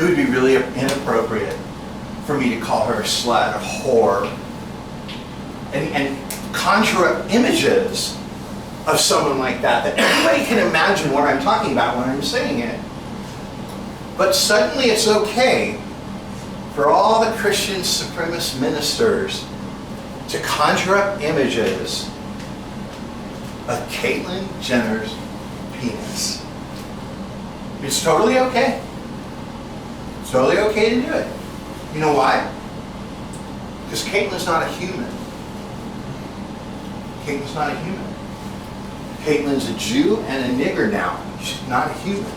it would be really inappropriate for me to call her a slut, a whore, and conjure up images of someone like that everybody can imagine what I'm talking about when I'm saying it. But suddenly it's okay for all the Christian supremacist ministers to conjure up images of Caitlyn Jenner's penis. It's totally okay. It's totally okay to do it. You know why? Because Caitlyn's not a human. Caitlyn's not a human. Caitlyn's a Jew and a nigger now. She's not a human.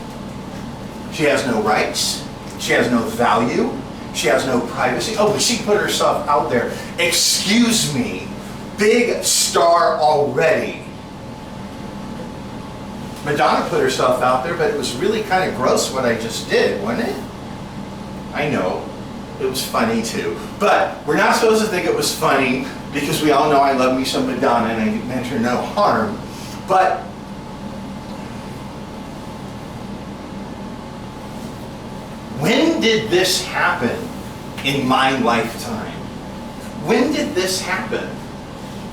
She has no rights. She has no value. She has no privacy. Oh, but she put herself out there. Excuse me, big star already. Madonna put herself out there, but it was really kind of gross what I just did, wasn't it? I know. It was funny too. But we're not supposed to think it was funny because we all know I love me some Madonna and I meant her no harm. But when did this happen in my lifetime? When did this happen?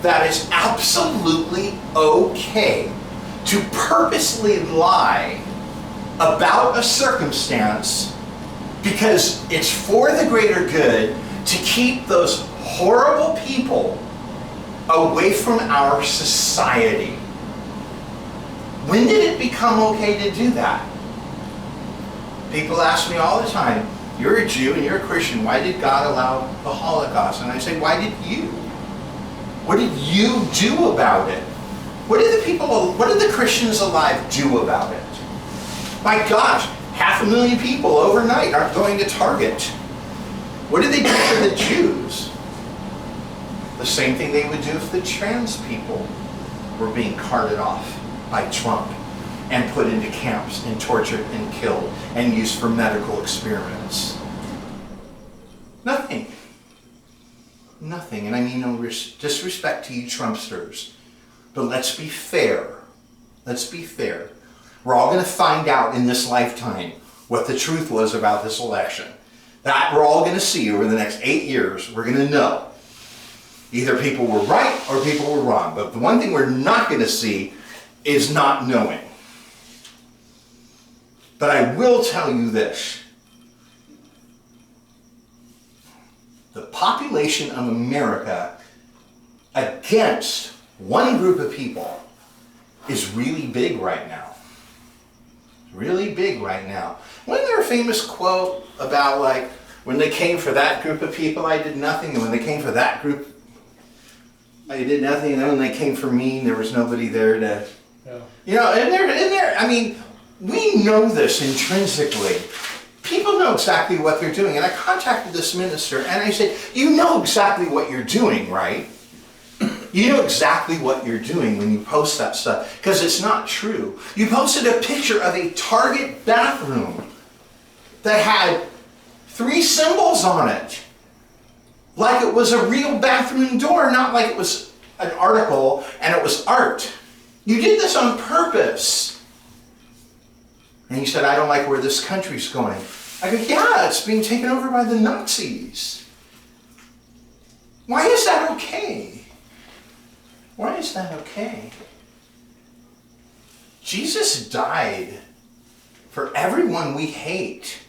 That it's absolutely okay to purposely lie about a circumstance because it's for the greater good to keep those horrible people away from our society. When did it become okay to do that? People ask me all the time, you're a Jew and you're a Christian, why did God allow the Holocaust? And I say, why did you? What did you do about it? What did the Christians alive do about it? My gosh, 500,000 people overnight aren't going to Target. What did they do for the Jews? The same thing they would do if the trans people were being carted off by Trump and put into camps and tortured and killed and used for medical experiments. Nothing. Nothing. And I mean no disrespect to you Trumpsters. But let's be fair. Let's be fair. We're all going to find out in this lifetime what the truth was about this election. That we're all going to see over the next 8 years. We're going to know. Either people were right or people were wrong. But the one thing we're not going to see is not knowing. But I will tell you this. The population of America against one group of people is really big right now. Really big right now. Wasn't there a famous quote about like, when they came for that group of people, I did nothing, and when they came for that group, I did nothing, and then when they came for me, there was nobody there to... Yeah. You know, in there, I mean, we know this intrinsically. People know exactly what they're doing. And I contacted this minister and I said, you know exactly what you're doing, right? You know exactly what you're doing when you post that stuff. Because it's not true. You posted a picture of a Target bathroom that had 3 symbols on it. Like it was a real bathroom door, not like it was an article and it was art. You did this on purpose. And he said, I don't like where this country's going. I go, yeah, it's being taken over by the Nazis. Why is that okay? Why is that okay? Jesus died for everyone we hate.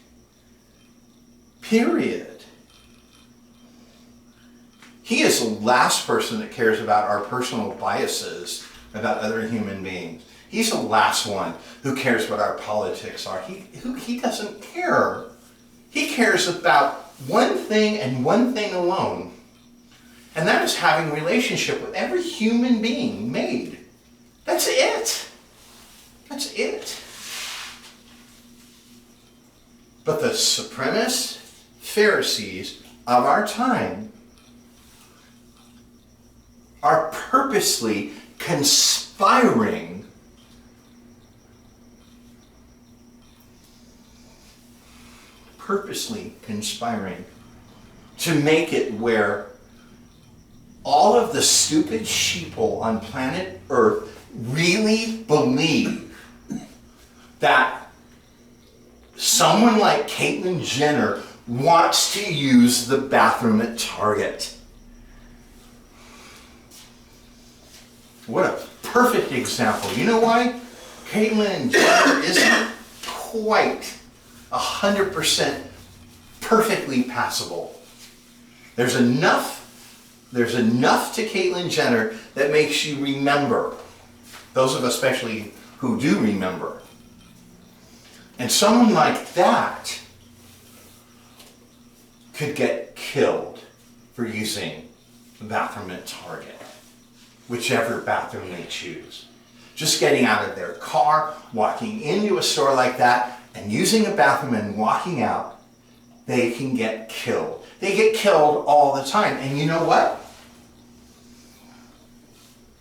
Period. He is the last person that cares about our personal biases about other human beings. He's the last one who cares what our politics are. He doesn't care. He cares about one thing and one thing alone. And that is having a relationship with every human being made. That's it. That's it. But the supremacist Pharisees of our time are purposely conspiring to make it where all of the stupid sheeple on planet Earth really believe that someone like Caitlyn Jenner wants to use the bathroom at Target. What a perfect example. You know why? Caitlyn Jenner isn't quite 100% perfectly passable. There's enough to Caitlyn Jenner that makes you remember. Those of us especially who do remember. And someone like that could get killed for using the bathroom at Target. Whichever bathroom they choose. Just getting out of their car, walking into a store like that, and using a bathroom and walking out, they can get killed. They get killed all the time. And you know what?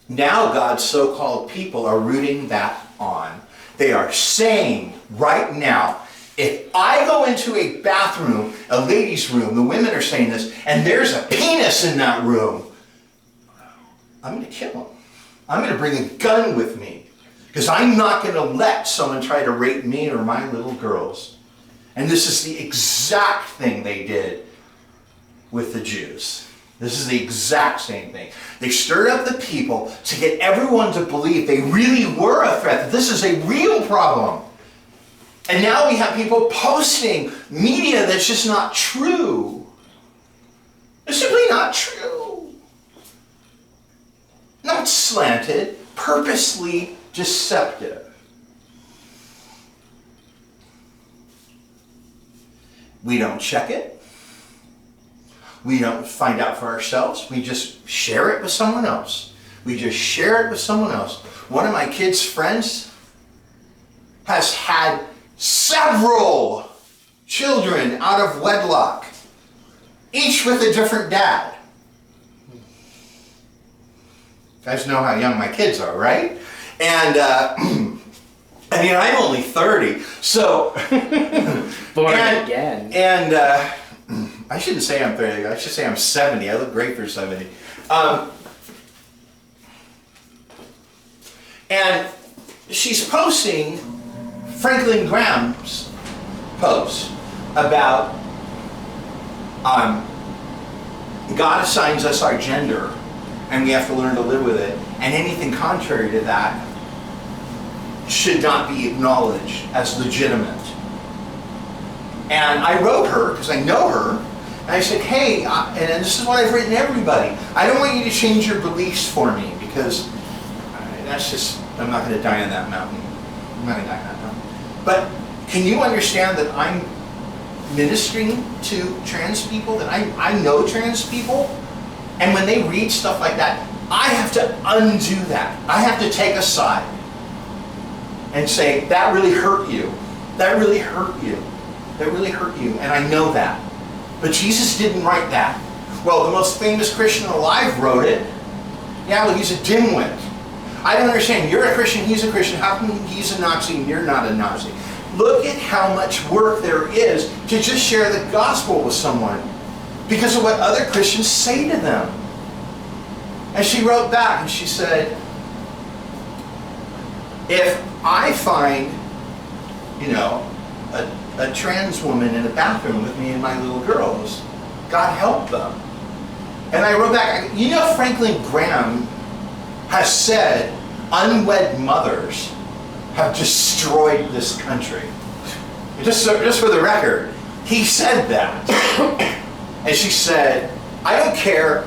Now God's so-called people are rooting that on. They are saying right now, if I go into a bathroom, a ladies' room, the women are saying this, and there's a penis in that room, I'm going to kill him. I'm going to bring a gun with me. Because I'm not going to let someone try to rape me or my little girls. And this is the exact thing they did with the Jews. This is the exact same thing. They stirred up the people to get everyone to believe they really were a threat, that this is a real problem. And now we have people posting media that's just not true. It's simply not true. Not slanted, purposely deceptive. We don't check it. We don't find out for ourselves. We just share it with someone else. We just share it with someone else. One of my kids' friends has had several children out of wedlock, each with a different dad. You guys know how young my kids are, right? And I mean, I'm only 30, so born again. And I shouldn't say I'm 30. I should say I'm 70. I look great for 70. And she's posting Franklin Graham's post about God assigns us our gender, and we have to learn to live with it. And anything contrary to that should not be acknowledged as legitimate. And I wrote her, because I know her, and I said, hey, and this is what I've written everybody, I don't want you to change your beliefs for me, because that's just, I'm not going to die on that mountain. I'm not going to die on that mountain. But can you understand that I'm ministering to trans people, that I know trans people, and when they read stuff like that, I have to undo that. I have to take a side and say, that really hurt you. That really hurt you. That really hurt you, and I know that. But Jesus didn't write that. Well, the most famous Christian alive wrote it. Yeah, well, he's a dimwit. I don't understand. You're a Christian, he's a Christian. How come he's a Nazi and you're not a Nazi? Look at how much work there is to just share the gospel with someone because of what other Christians say to them. And she wrote back and she said, if I find, a trans woman in a bathroom with me and my little girls, God help them. And I wrote back, Franklin Graham has said unwed mothers have destroyed this country. Just for the record, he said that. And she said, I don't care.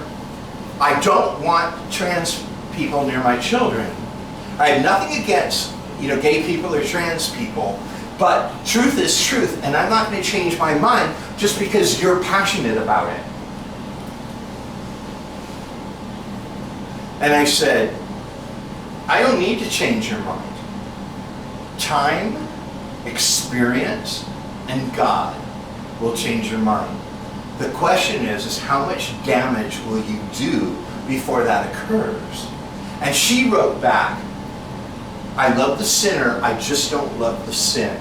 I don't want trans people near my children. I have nothing against, gay people or trans people, but truth is truth, and I'm not going to change my mind just because you're passionate about it. And I said, I don't need to change your mind. Time, experience, and God will change your mind. The question is how much damage will you do before that occurs? And she wrote back, I love the sinner, I just don't love the sin.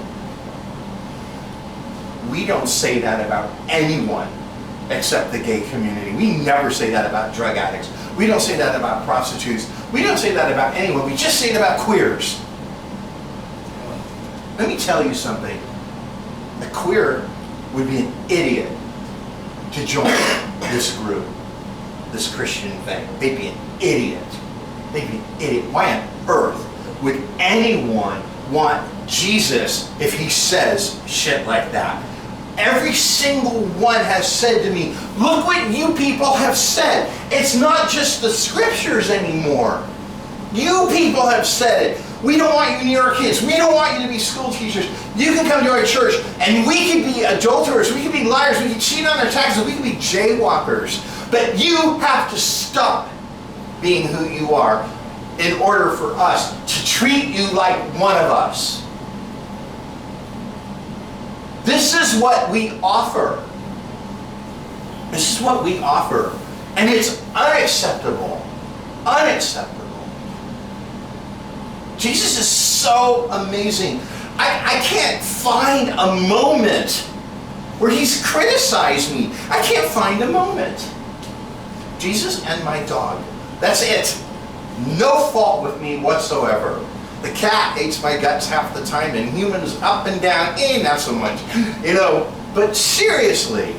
We don't say that about anyone except the gay community. We never say that about drug addicts. We don't say that about prostitutes. We don't say that about anyone. We just say it about queers. Let me tell you something. A queer would be an idiot to join this group, this Christian thing. They'd be an idiot. They'd be an idiot. Why on earth would anyone want Jesus if he says shit like that? Every single one has said to me, look what you people have said. It's not just the scriptures anymore. You people have said it. We don't want you near our kids. We don't want you to be school teachers. You can come to our church and we could be adulterers. We could be liars. We could cheat on our taxes. We could be jaywalkers. But you have to stop being who you are in order for us to treat you like one of us. This is what we offer. This is what we offer. And it's unacceptable. Unacceptable. Jesus is so amazing. I can't find a moment where he's criticized me. I can't find a moment. Jesus and my dog. That's it. No fault with me whatsoever. The cat hates my guts half the time, and humans up and down, not so much. But seriously,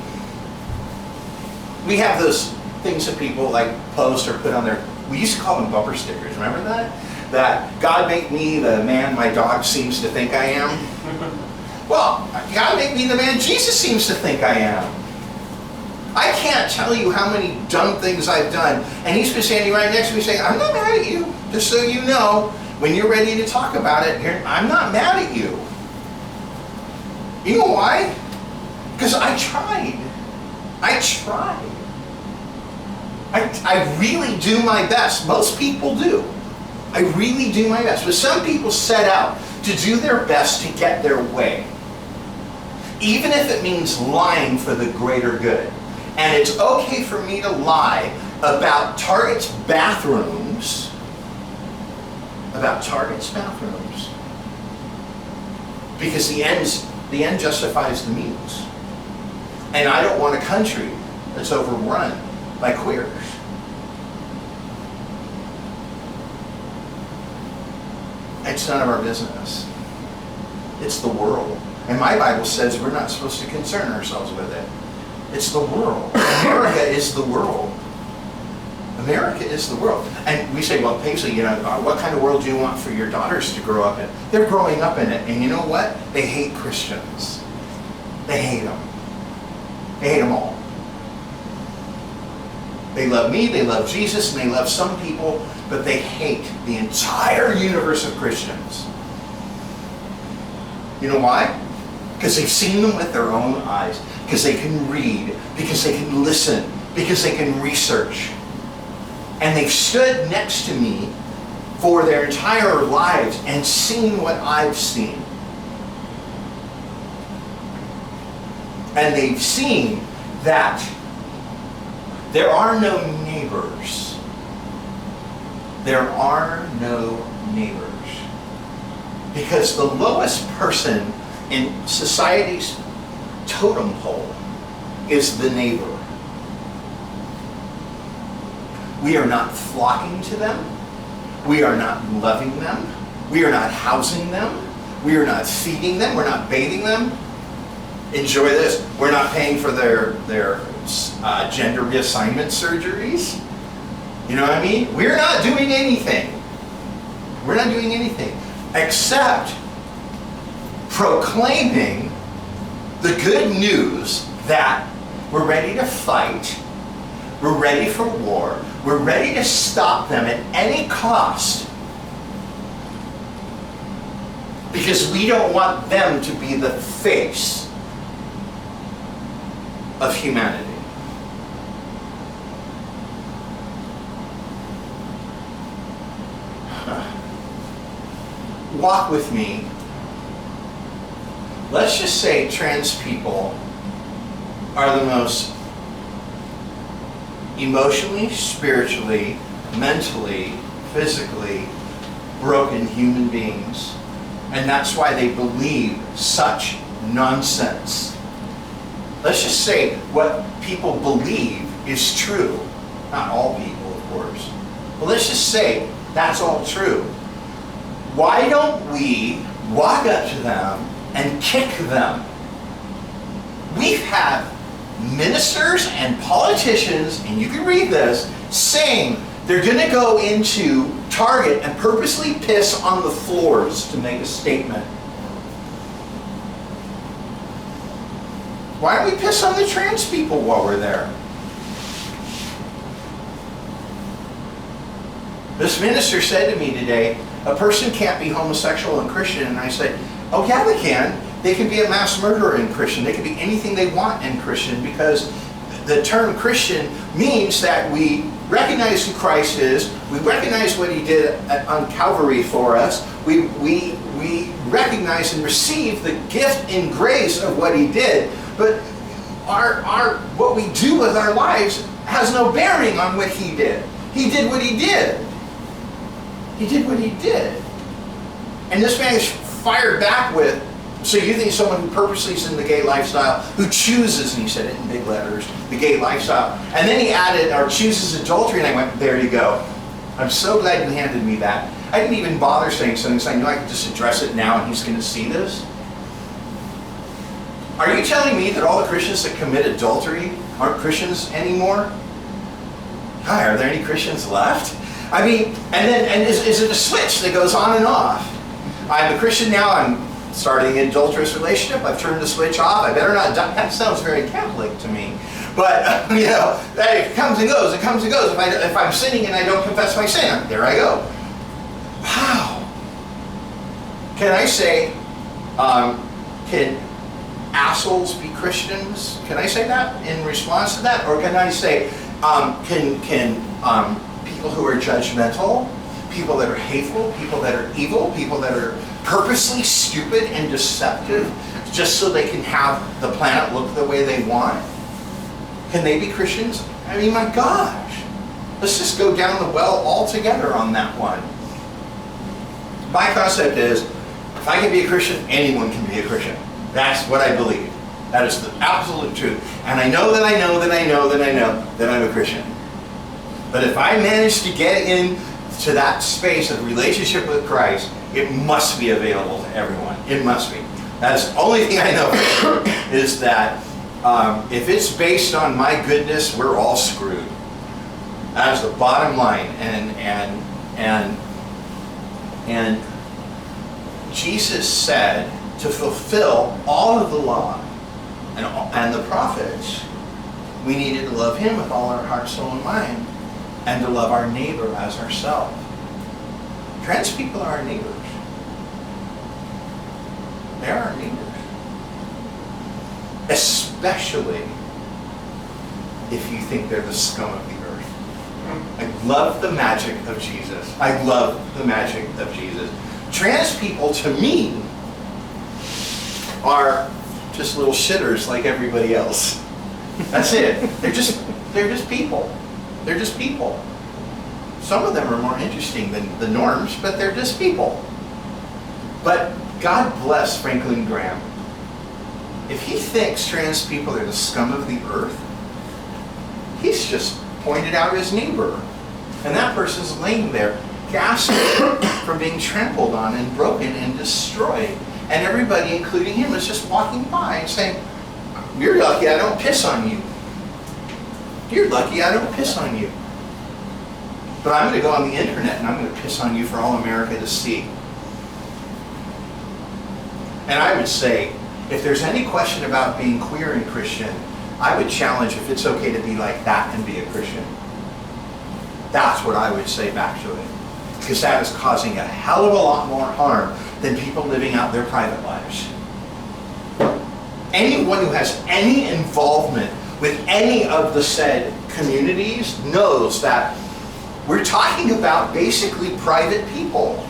we have those things that people like post or put on their, we used to call them bumper stickers, remember that? That God make me the man my dog seems to think I am. Well, God make me the man Jesus seems to think I am. I can't tell you how many dumb things I've done, and he's been standing right next to me saying, I'm not mad at you, just so you know. When you're ready to talk about it, I'm not mad at you. You know why? Because I tried. I tried. I really do my best. Most people do. I really do my best. But some people set out to do their best to get their way. Even if it means lying for the greater good. And it's okay for me to lie about Target's bathrooms. About Target's bathrooms. Because the end justifies the means. And I don't want a country that's overrun by queers. It's none of our business. It's the world. And my Bible says we're not supposed to concern ourselves with it. It's the world. America is the world. America is the world. And we say, well, Paisley, what kind of world do you want for your daughters to grow up in? They're growing up in it. And you know what? They hate Christians. They hate them. They hate them all. They love me, they love Jesus, and they love some people, but they hate the entire universe of Christians. You know why? Because they've seen them with their own eyes. Because they can read. Because they can listen. Because they can research. And they've stood next to me for their entire lives and seen what I've seen. And they've seen that there are no neighbors. There are no neighbors. Because the lowest person in society's totem pole is the neighbor. We are not flocking to them. We are not loving them. We are not housing them. We are not feeding them. We're not bathing them. Enjoy this. We're not paying for their gender reassignment surgeries. You know what I mean? We're not doing anything. We're not doing anything except proclaiming the good news that we're ready to fight. We're ready for war. We're ready to stop them at any cost. Because we don't want them to be the face of humanity. Walk with me. Let's just say trans people are the most emotionally, spiritually, mentally, physically broken human beings. And that's why they believe such nonsense. Let's just say what people believe is true. Not all people, of course. But let's just say that's all true. Why don't we walk up to them and kick them we've had ministers and politicians, and you can read this, saying they're going to go into Target and purposely piss on the floors to make a statement. Why don't we piss on the trans people while we're there? This minister said to me today, a person can't be homosexual and Christian, and I said, oh yeah they can. They can be a mass murderer in Christian. They can be anything they want in Christian, because the term Christian means that we recognize who Christ is, we recognize what he did on Calvary for us, we recognize and receive the gift and grace of what he did, but what we do with our lives has no bearing on what he did. He did what he did. He did what he did. And this man is fired back with, so you think someone who purposely is in the gay lifestyle, who chooses, and he said it in big letters, the gay lifestyle, and then he added, or chooses adultery, and I went, there you go. I'm so glad you handed me that. I didn't even bother saying something, because I knew I could just address it now and he's going to see this. Are you telling me that all the Christians that commit adultery aren't Christians anymore? Hi, are there any Christians left? I mean, and is it a switch that goes on and off? I'm a Christian now, I'm starting an adulterous relationship, I've turned the switch off, I better not die. That sounds very Catholic to me. But, you know, that it comes and goes, it comes and goes. If I'm sinning and I don't confess my sin, there I go. Wow. Can I say, can assholes be Christians? Can I say that in response to that? Or can I say, can people who are judgmental, people that are hateful, people that are evil, people that are purposely stupid and deceptive just so they can have the planet look the way they want, can they be Christians? I mean, my gosh. Let's just go down the well altogether on that one. My concept is, if I can be a Christian, anyone can be a Christian. That's what I believe. That is the absolute truth. And I know that I know that I know that I know that I'm a Christian. But if I manage to get into that space of relationship with Christ, it must be available to everyone. It must be. That's the only thing I know is that if it's based on my goodness, we're all screwed. That's the bottom line. And Jesus said to fulfill all of the law and the prophets, we needed to love him with all our heart, soul, and mind, and to love our neighbor as ourselves. Trans people are our neighbors. They're our neighbors. Especially if you think they're the scum of the earth. I love the magic of Jesus. I love the magic of Jesus. Trans people, to me, are just little shitters like everybody else. That's it. They're just people. They're just people. Some of them are more interesting than the norms, but they're just people. But God bless Franklin Graham. If he thinks trans people are the scum of the earth, he's just pointed out his neighbor. And that person's laying there, gasping from being trampled on and broken and destroyed. And everybody, including him, is just walking by and saying, you're lucky I don't piss on you. You're lucky I don't piss on you. But I'm going to go on the internet and I'm going to piss on you for all America to see. And I would say, if there's any question about being queer and Christian, I would challenge if it's okay to be like that and be a Christian. That's what I would say back to it. Because that is causing a hell of a lot more harm than people living out their private lives. Anyone who has any involvement with any of the said communities knows that we're talking about basically private people.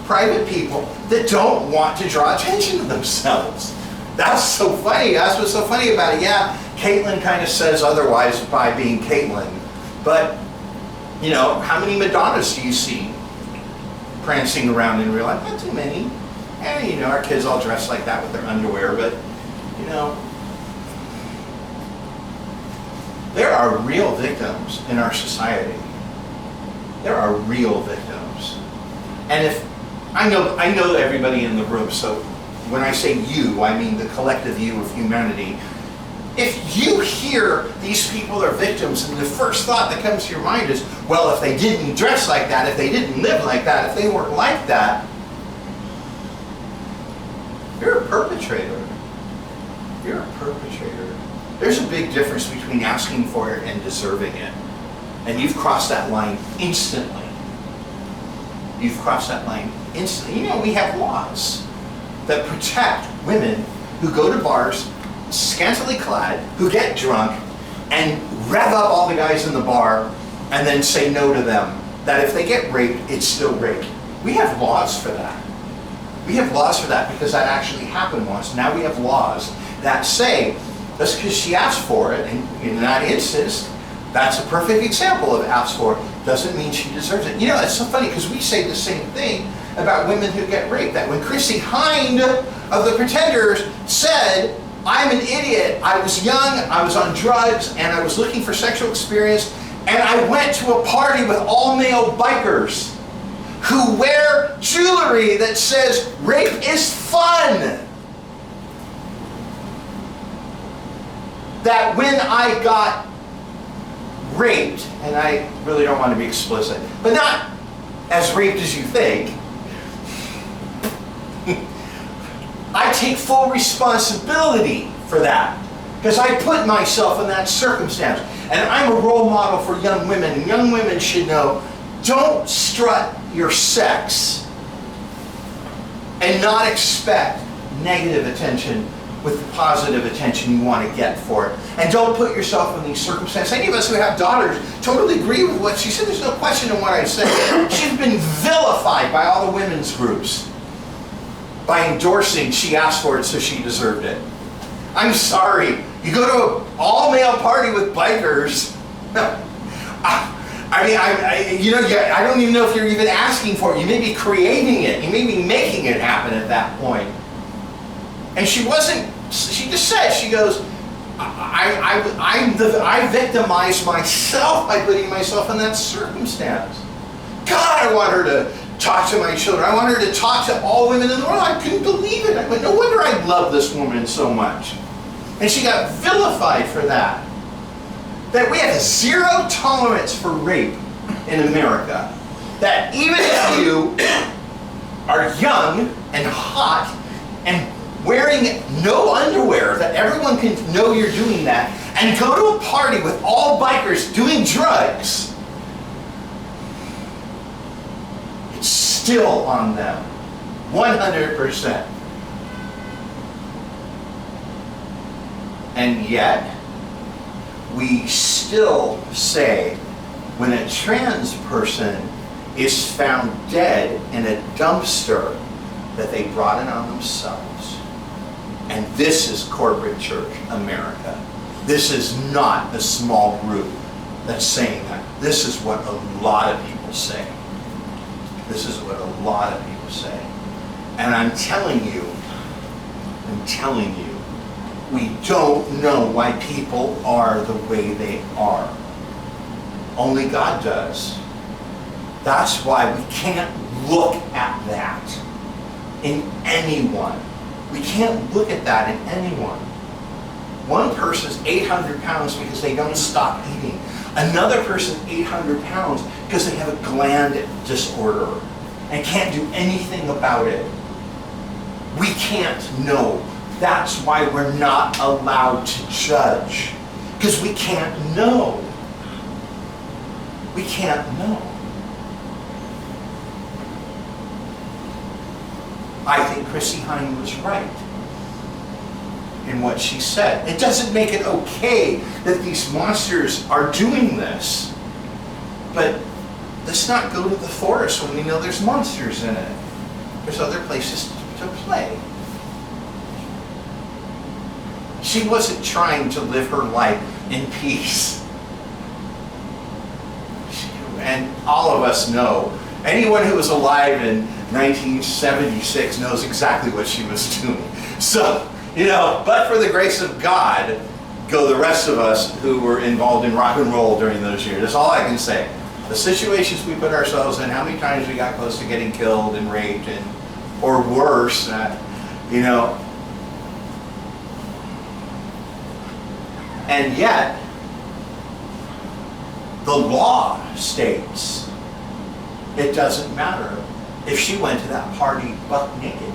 Private people that don't want to draw attention to themselves. That's so funny. That's what's so funny about it. Yeah, Caitlyn kind of says otherwise by being Caitlyn. But, you know, how many Madonnas do you see prancing around in real life? Not too many. And, you know, our kids all dress like that with their underwear, but, you know, there are real victims in our society. There are real victims. And if I know everybody in the room, so when I say you, I mean the collective you of humanity. If you hear these people are victims and the first thought that comes to your mind is, well, if they didn't dress like that, if they didn't live like that, if they weren't like that, you're a perpetrator. You're a perpetrator. There's a big difference between asking for it and deserving it. And you've crossed that line instantly. You've crossed that line instantly. You know, we have laws that protect women who go to bars, scantily clad, who get drunk, and rev up all the guys in the bar, and then say no to them. That if they get raped, it's still rape. We have laws for that. We have laws for that because that actually happened once. Now we have laws that say, just because she asked for it, and in that instance, that's a perfect example of asked for, doesn't mean she deserves it. You know, it's so funny because we say the same thing about women who get raped. That when Chrissy Hind of the Pretenders said, I'm an idiot, I was young, I was on drugs, and I was looking for sexual experience, and I went to a party with all male bikers who wear jewelry that says rape is fun. That when I got raped, and I really don't want to be explicit, but not as raped as you think, I take full responsibility for that because I put myself in that circumstance. And I'm a role model for young women, and young women should know, don't strut your sex and not expect negative attention with the positive attention you want to get for it. And don't put yourself in these circumstances. Any of us who have daughters totally agree with what she said. There's no question in what I say. She's been vilified by all the women's groups by endorsing she asked for it so she deserved it. I'm sorry. You go to an all-male party with bikers. I mean, I don't even know if you're even asking for it. You may be creating it. You may be making it happen at that point. And she wasn't, she just said, she goes, I victimized myself by putting myself in that circumstance. God, I want her to talk to my children. I want her to talk to all women in the world. I couldn't believe it. I went, no wonder I love this woman so much. And she got vilified for that. That we have zero tolerance for rape in America. That even if you are young and hot and wearing no underwear, that everyone can know you're doing that, and go to a party with all bikers doing drugs, it's still on them, 100%. And yet, we still say when a trans person is found dead in a dumpster that they brought it on themselves. And this is corporate church America. This is not a small group that's saying that. This is what a lot of people say. This is what a lot of people say. And I'm telling you, we don't know why people are the way they are. Only God does. That's why we can't look at that in anyone. We can't look at that in anyone. One person's 800 pounds because they don't stop eating. Another person's 800 pounds because they have a gland disorder and can't do anything about it. We can't know. That's why we're not allowed to judge. Because we can't know. We can't know. I think Chrissy Hind was right in what she said. It doesn't make it okay that these monsters are doing this. But let's not go to the forest when we know there's monsters in it. There's other places to play. She wasn't trying to live her life in peace. And all of us know, anyone who was alive in 1976 knows exactly what she was doing. So, but for the grace of God, go the rest of us who were involved in rock and roll during those years. That's all I can say. The situations we put ourselves in, how many times we got close to getting killed and raped, or worse, You know? And yet, the law states it doesn't matter if she went to that party buck naked.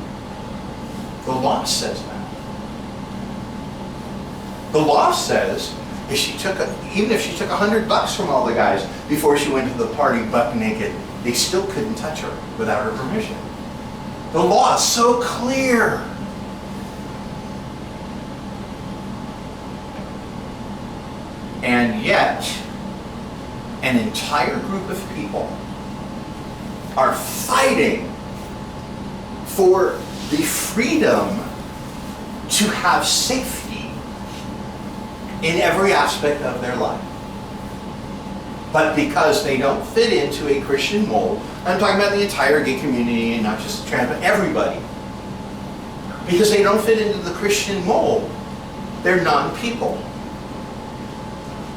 The law says that. The law says if she took even if she took $100 from all the guys before she went to the party buck naked, they still couldn't touch her without her permission. The law is so clear. And yet, an entire group of people are fighting for the freedom to have safety in every aspect of their life. But because they don't fit into a Christian mold, I'm talking about the entire gay community and not just the trans, but everybody. Because they don't fit into the Christian mold, they're non-people.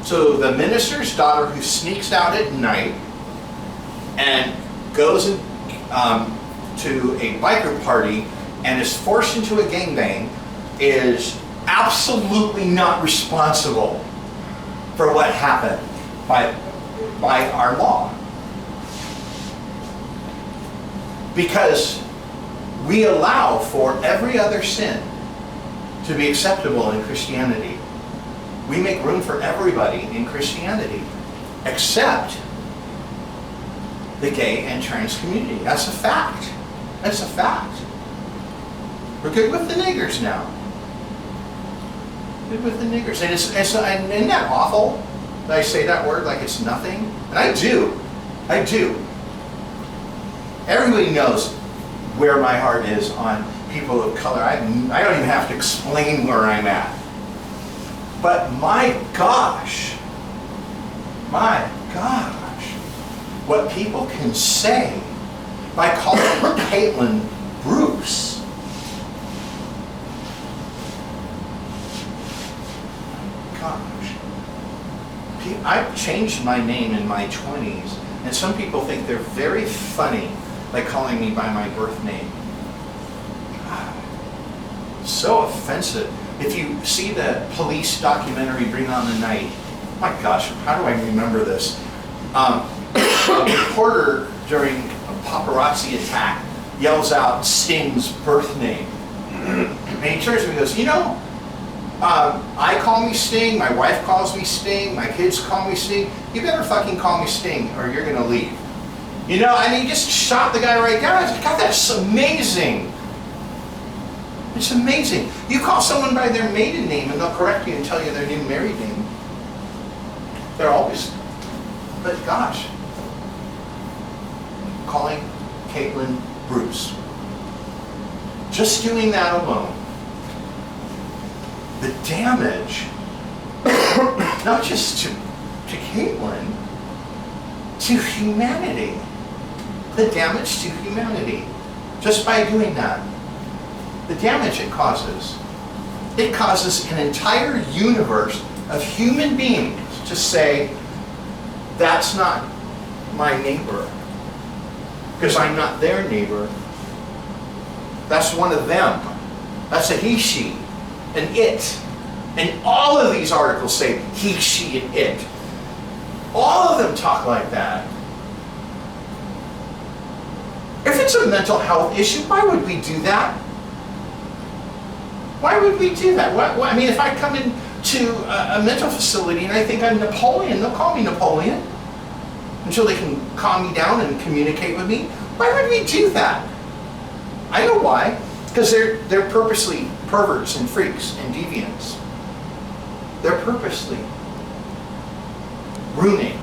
So the minister's daughter who sneaks out at night and goes to a biker party and is forced into a gangbang is absolutely not responsible for what happened by our law. Because we allow for every other sin to be acceptable in Christianity. We make room for everybody in Christianity, except the gay and trans community. That's a fact. That's a fact. We're good with the niggers now. Good with the niggers. And isn't that awful that I say that word like it's nothing? And I do. I do. Everybody knows where my heart is on people of color. I don't even have to explain where I'm at. But my gosh, what people can say by calling Caitlin Bruce. Gosh. I've changed my name in my 20s, and some people think they're very funny by calling me by my birth name. God, so offensive. If you see the police documentary Bring On the Night, my gosh, how do I remember this? A reporter during a paparazzi attack yells out Sting's birth name. And he turns to me and goes, you know, I call me Sting, my wife calls me Sting, my kids call me Sting. You better fucking call me Sting or you're gonna leave. You know, and he just shot the guy right down. I said, God, that's amazing. It's amazing. You call someone by their maiden name and they'll correct you and tell you their new married name. They're always, but gosh, calling Caitlin Bruce. Just doing that alone. The damage, not just to Caitlin, to humanity. The damage to humanity. Just by doing that. The damage it causes. It causes an entire universe of human beings to say, that's not my neighbor. Because I'm not their neighbor. That's one of them. That's a he, she, and it. And all of these articles say he, she, and it. All of them talk like that. If it's a mental health issue, why would we do that? Why would we do that? I mean, if I come into a mental facility and I think I'm Napoleon, they'll call me Napoleon until they can calm me down and communicate with me. Why would we do that? I know why. Because they're purposely perverts and freaks and deviants. They're purposely ruining